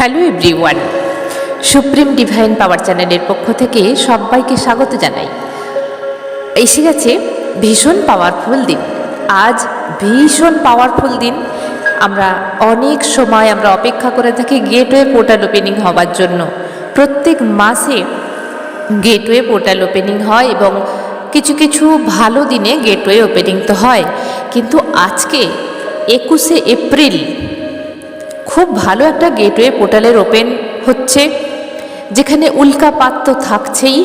Hello everyone, supreme divine পাওয়ার চ্যানেলের পক্ষ থেকে সবাইকে স্বাগত জানাই। এসে গেছে ভীষণ পাওয়ারফুল দিন। আজ ভীষণ পাওয়ারফুল দিন। আমরা অনেক সময় অপেক্ষা করে থাকি গেটওয়ে পোর্টাল ওপেনিং হওয়ার জন্য। প্রত্যেক মাসে গেটওয়ে পোর্টাল ওপেনিং হয় এবং কিছু কিছু ভালো দিনে গেটওয়ে ওপেনিং তো হয়, কিন্তু আজকে 21শে এপ্রিল খুব ভালো একটা গেটওয়ে পোর্টালের ওপেন হচ্ছে, যেখানে উল্কাপাত তো থাকছেই।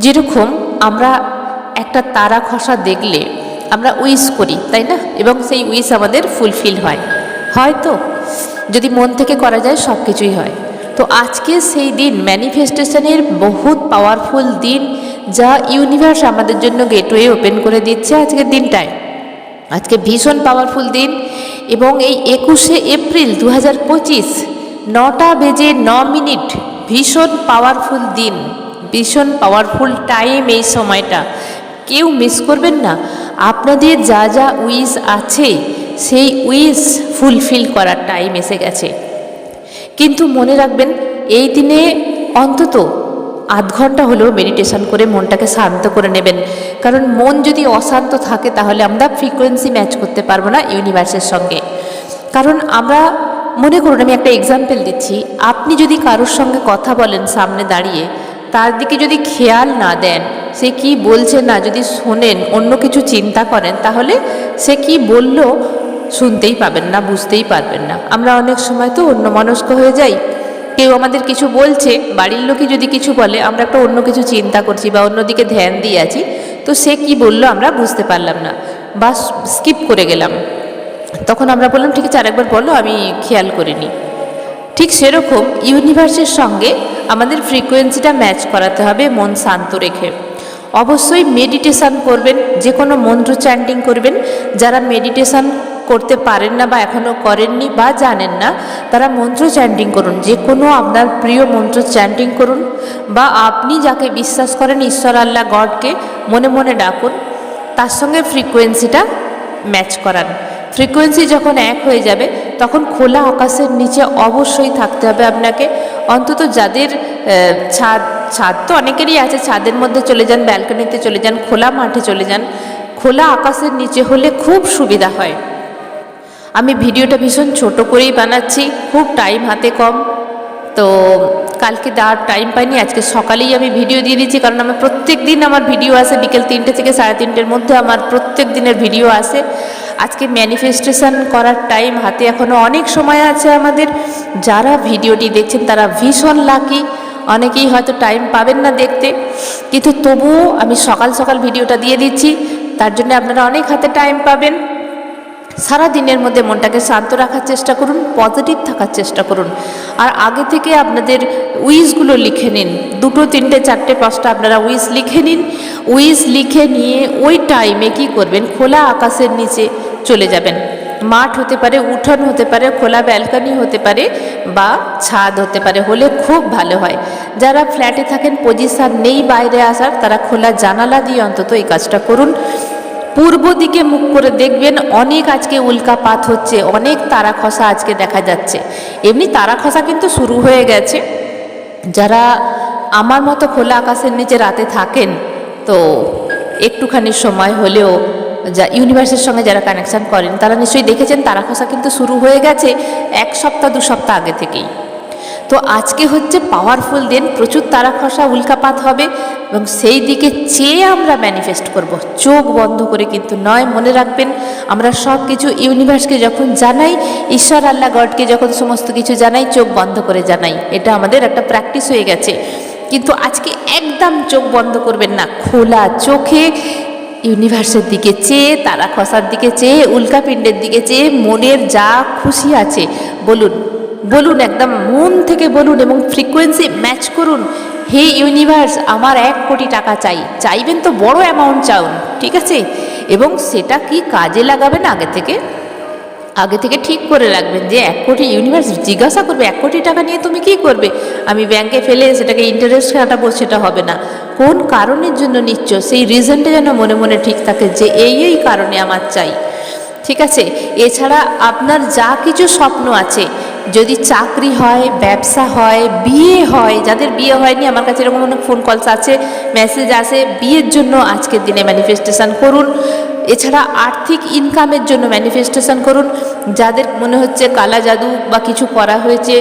যেরকম আমরা একটা তারা খসা দেখলে আমরা উইশ করি, তাই না? এবং সেই উইশ আমাদের ফুলফিল হয়, হয়তো যদি মন থেকে করা যায় সব কিছুই হয়। তো আজকে সেই দিন ম্যানিফেস্টেশনের বহুত পাওয়ারফুল দিন, যা ইউনিভার্স আমাদের জন্য গেটওয়ে ওপেন করে দিচ্ছে আজকের দিনটায়। আজকে ভীষণ পাওয়ারফুল দিন এবং এই 21শে এপ্রিল 2025 9:09 ভীষণ পাওয়ারফুল দিন, ভীষণ পাওয়ারফুল টাইম। এই সময়টা কেউ মিস করবেন না। আপনাদের যা যা উইশ আছে সেই উইশ ফুলফিল করার টাইম এসে গেছে। কিন্তু মনে রাখবেন, এই দিনে অন্তত আধ ঘন্টা হলেও মেডিটেশন করে মনটাকে শান্ত করে নেবেন। কারণ মন যদি অশান্ত থাকে তাহলে আমরা ফ্রিকোয়েন্সি ম্যাচ করতে পারবো না ইউনিভার্সের সঙ্গে। কারণ আমরা মনে করুন, আমি একটা এক্সাম্পল দিচ্ছি, আপনি যদি কারোর সঙ্গে কথা বলেন সামনে দাঁড়িয়ে, তার দিকে যদি খেয়াল না দেন, সে কি বলছে না যদি শোনেন, অন্য কিছু চিন্তা করেন, তাহলে সে কি বলল শুনতেই পাবেন না, বুঝতেই পারবেন না। আমরা অনেক সময় তো অন্যমনস্ক হয়ে যাই। কেউ আমাদের কিছু বলছে, বাড়ির লোকই যদি কিছু বলে, আমরা একটা অন্য কিছু চিন্তা করছি বা অন্যদিকে ধ্যান দিয়ে আছি, তো সে কি বলল আমরা বুঝতে পারলাম না বা স্কিপ করে গেলাম। তখন আমরা বললাম ঠিক আছে আরেকবার বলো, আমি খেয়াল করিনি। ঠিক সেরকম ইউনিভার্সের সঙ্গে আমাদের ফ্রিকোয়েন্সিটা ম্যাচ করাতে হবে মন শান্ত রেখে। অবশ্যই মেডিটেশান করবেন, যে কোনো মন্ত্র চ্যান্টিং করবেন। যারা মেডিটেশান করতে পারেন না বা এখনও করেননি বা জানেন না, তারা মন্ত্র চ্যান্টিং করুন। যে কোনো আপনার প্রিয় মন্ত্র চ্যান্টিং করুন, বা আপনি যাকে বিশ্বাস করেন ঈশ্বর, আল্লাহ, গডকে মনে মনে ডাকুন, তার সঙ্গে ফ্রিকোয়েন্সিটা ম্যাচ করান। ফ্রিকোয়েন্সি যখন এক হয়ে যাবে তখন খোলা আকাশের নিচে অবশ্যই থাকতে হবে আপনাকে। অন্তত যাদের ছাদ তো অনেকেরই আছে, ছাদের মধ্যে চলে যান, ব্যালকনিতে চলে যান, খোলা মাঠে চলে যান। খোলা আকাশের নিচে হলে খুব সুবিধা হয়। আমি ভিডিওটা ভীষণ ছোট করেই বানাচ্ছি, খুব টাইম হাতে কম, তো কালকে দেওয়ার টাইম পাইনি, আজকে সকালেই আমি ভিডিও দিয়ে দিচ্ছি। কারণ আমার প্রত্যেক দিন আমার ভিডিও আসে বিকেল 3টে থেকে 3:30-র মধ্যে, আমার প্রত্যেক দিনের ভিডিও আসে। আজকে ম্যানিফেস্টেশন করার টাইম হাতে এখনও অনেক সময় আছে আমাদের। যারা ভিডিওটি দেখছেন তারা ভীষণ লাকি। অনেকেই হয়তো টাইম পাবেন না দেখতে, কিন্তু তবুও আমি সকাল সকাল ভিডিওটা দিয়ে দিচ্ছি, তার জন্য আপনারা অনেক হাতে টাইম পাবেন। সারা দিনের মধ্যে মনটাকে শান্ত রাখার চেষ্টা করুন, পজিটিভ থাকার চেষ্টা করুন। আর আগে থেকে আপনাদের উইশগুলো লিখে নিন, 2, 3, 4, 5টা আপনারা উইশ লিখে নিন। উইশ লিখে নিয়ে ওই টাইমে কী করবেন, খোলা আকাশের নিচে চলে যাবেন। মাঠ হতে পারে, উঠোন হতে পারে, খোলা ব্যালকনি হতে পারে, বা ছাদ হতে পারে, হলে খুব ভালো হয়। যারা ফ্ল্যাটে থাকেন, পজিশন নেই বাইরে আসার, তারা খোলা জানালা দিয়ে অন্তত এই কাজটা করুন। পূর্ব দিকে মুখ করে দেখবেন, অনেক আজকে উল্কাপাত হচ্ছে, অনেক তারা খসা আজকে দেখা যাচ্ছে। এমনি তারা খসা কিন্তু শুরু হয়ে গেছে। যারা আমার মতো খোলা আকাশের নিচে রাতে থাকেন, তো একটুখানি সময় হলেও যা ইউনিভার্সের সঙ্গে যারা কানেকশান করেন, তারা নিশ্চয়ই দেখেছেন তারা খসা কিন্তু শুরু হয়ে গেছে 1 সপ্তাহ 2 সপ্তাহ আগে থেকেই। তো আজকে হচ্ছে পাওয়ারফুল দিন, প্রচুর তারা খসা উল্কাপাত হবে এবং সেই দিকে চেয়ে আমরা ম্যানিফেস্ট করব, চোখ বন্ধ করে কিন্তু নয়। মনে রাখবেন, আমরা সব কিছু ইউনিভার্সকে যখন জানাই, ঈশ্বর, আল্লাহ, গডকে যখন সমস্ত কিছু জানাই, চোখ বন্ধ করে জানাই। এটা আমাদের একটা প্র্যাকটিস হয়ে গেছে। কিন্তু আজকে একদম চোখ বন্ধ করবেন না, খোলা চোখে ইউনিভার্সের দিকে চেয়ে, তারা খসার দিকে চেয়ে, উল্কাপিণ্ডের দিকে চেয়ে মনের যা খুশি আছে বলুন, বলুন, একদম মন থেকে বলুন এবং ফ্রিকোয়েন্সি ম্যাচ করুন। হে ইউনিভার্স, আমার 1 কোটি টাকা চাই। চাইবেন তো বড় অ্যামাউন্ট চাউন, ঠিক আছে? এবং সেটা কি কাজে লাগাবেন আগে থেকে ঠিক করে রাখবেন যে 1 কোটি, ইউনিভার্স জিজ্ঞাসা করবে 1 কোটি টাকা নিয়ে তুমি কি করবে? আমি ব্যাংকে ফেলে সেটাকে ইন্টারেস্ট কাটাবো, সেটা হবে না। কোন কারণের জন্য নিচ্ছ সেই রিজনটা যেন মনে মনে ঠিক থাকে, যে এই কারণে আমার চাই, ঠিক আছে? এছাড়া আপনার যা কিছু স্বপ্ন আছে, যদি চাকরি হয়, ব্যবসা হয়, বিয়ে হয়, যাদের বিয়ে হয়নি আমার কাছে এরকম অনেক ফোন কলস আছে, মেসেজ আসে, বিয়ের জন্য আজকের দিনে ম্যানিফেস্টেশন করুন। এছাড়া আর্থিক ইনকামের জন্য ম্যানিফেস্টেশন করুন। যাদের মনে হচ্ছে কালা জাদু বা কিছু করা হয়েছে,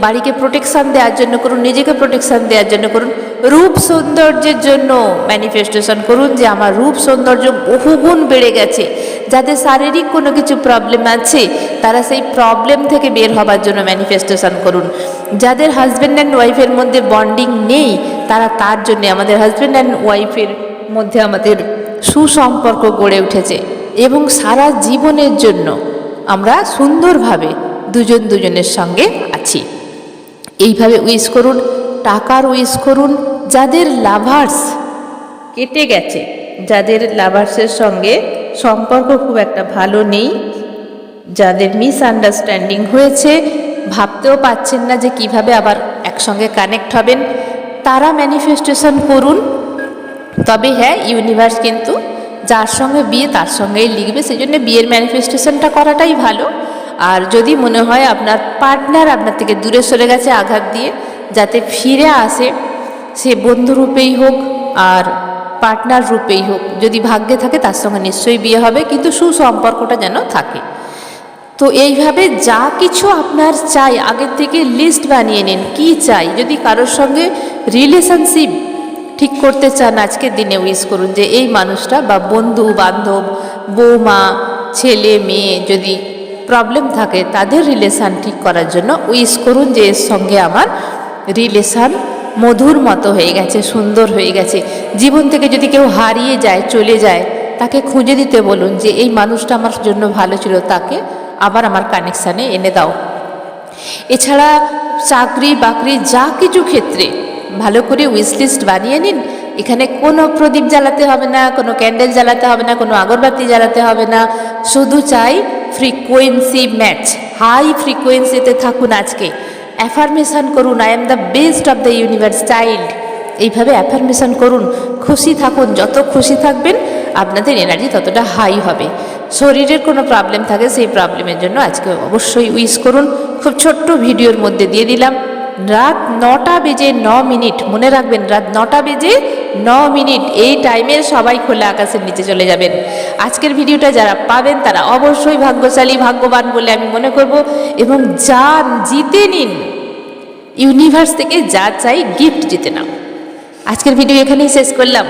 বাড়িকে প্রোটেকশান দেওয়ার জন্য করুন, নিজেকে প্রোটেকশান দেওয়ার জন্য করুন। রূপ সৌন্দর্যের জন্য ম্যানিফেস্টেশন করুন যে আমার রূপ সৌন্দর্য বহুগুণ বেড়ে গেছে। যাদের শারীরিক কোনো কিছু প্রবলেম আছে তারা সেই প্রবলেম থেকে বের হবার জন্য ম্যানিফেস্টেশন করুন। যাদের হাজব্যান্ড অ্যান্ড ওয়াইফের মধ্যে বন্ডিং নেই তারা তার জন্য, আমাদের হাজব্যান্ড অ্যান্ড ওয়াইফের মধ্যে আমাদের সুসম্পর্ক গড়ে উঠেছে এবং সারা জীবনের জন্য আমরা সুন্দরভাবে দুজন দুজনের সঙ্গে আছি। এইভাবে উইশ করুন। টাকার উইশ করুন। যাদের লাভার্স কেটে গেছে, যাদের লাভার্সের সঙ্গে সম্পর্ক খুব একটা ভালো নেই, যাদের মিসআন্ডারস্ট্যান্ডিং হয়েছে, ভাবতেও পাচ্ছেন না যে কিভাবে আবার একসঙ্গে কানেক্ট হবেন, তারা ম্যানিফেস্টেশন করুন। তবে হ্যাঁ, ইউনিভার্স কিন্তু যার সঙ্গে বিয়ে তার সঙ্গেই লিখবে, সেই জন্য বিয়ের ম্যানিফেস্টেশনটা করাটাই ভালো। আর যদি মনে হয় আপনার পার্টনার আপনার থেকে দূরে সরে গেছে আঘাত দিয়ে, যাতে ফিরে আসে, সে বন্ধুরূপেই হোক আর পার্টনার রূপেই হোক, যদি ভাগ্যে থাকে তার সঙ্গে নিশ্চয়ই বিয়ে হবে, কিন্তু সুসম্পর্কটা যেন থাকে। তো এইভাবে যা কিছু আপনার চাই আগের থেকে লিস্ট বানিয়ে নিন, কি চাই। যদি কারোর সঙ্গে রিলেশনশিপ ঠিক করতে চান আজকের দিনে উইশ করুন যে এই মানুষটা, বা বন্ধু বান্ধব, বৌমা, ছেলে মেয়ে যদি প্রবলেম থাকে তাদের রিলেশান ঠিক করার জন্য উইশ করুন যে এর সঙ্গে আমার রিলেশান মধুর মতো হয়ে গেছে, সুন্দর হয়ে গেছে। জীবন থেকে যদি কেউ হারিয়ে যায়, চলে যায়, তাকে খুঁজে দিতে বলুন যে এই মানুষটা আমার জন্য ভালো ছিল, তাকে আবার আমার কানেকশানে এনে দাও। এছাড়া চাকরি বাকরি যা কিছু ক্ষেত্রে ভালো করে উইশ লিস্ট বানিয়ে নিন। এখানে কোনো প্রদীপ জ্বালাতে হবে না, কোনো ক্যান্ডেল জ্বালাতে হবে না, কোনো আগরবাতি জ্বালাতে হবে না। শুধু চাই ফ্রিকোয়েন্সি ম্যাচ, হাই ফ্রিকোয়েন্সিতে থাকুন। আজকে অ্যাফার্মেশন করুন, I am the best of the universe child. এইভাবে অ্যাফার্মেশন করুন, খুশি থাকুন। যত খুশি থাকবেন আপনাদের এনার্জি ততটা হাই হবে। শরীরের কোনো প্রবলেম থাকে, সেই প্রবলেমের জন্য আজকে অবশ্যই উইশ করুন। খুব ছোট্ট ভিডিওর মধ্যে দিয়ে দিলাম। রাত 9টা বেজে 9 মিনিট, মনে রাখবেন রাত 9টা বেজে 9 মিনিট, এই টাইমে সবাই খোলা আকাশের নিচে চলে যাবেন। আজকের ভিডিওটা যারা পাবেন তারা অবশ্যই ভাগ্যশালী, ভাগ্যবান বলে আমি মনে করব। এবং যা জিতে নিন, ইউনিভার্স থেকে যা চাই গিফট জিতে নাও। আজকের ভিডিও এখানেই শেষ করলাম।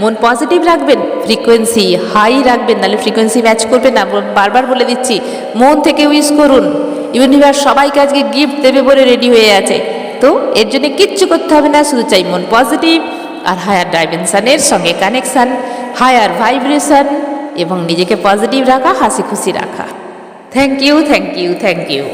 মন পজিটিভ রাখবেন, ফ্রিকোয়েন্সি হাই রাখবেন, নাহলে ফ্রিকোয়েন্সি ম্যাচ করবে না। বারবার বলে দিচ্ছি, মন থেকে উইশ করুন। ইউনিভার্স সবাইকে আজকে গিফট দেবে বলে রেডি হয়ে আছে। তো এর জন্য কিচ্ছু করতে হবে না, শুধু চাই মন পজিটিভ আর হায়ার ডাইমেনশনের সঙ্গে কানেকশান, হায়ার ভাইব্রেশন এবং নিজেকে পজিটিভ রাখা, হাসি খুশি রাখা। Thank you, thank you, thank you.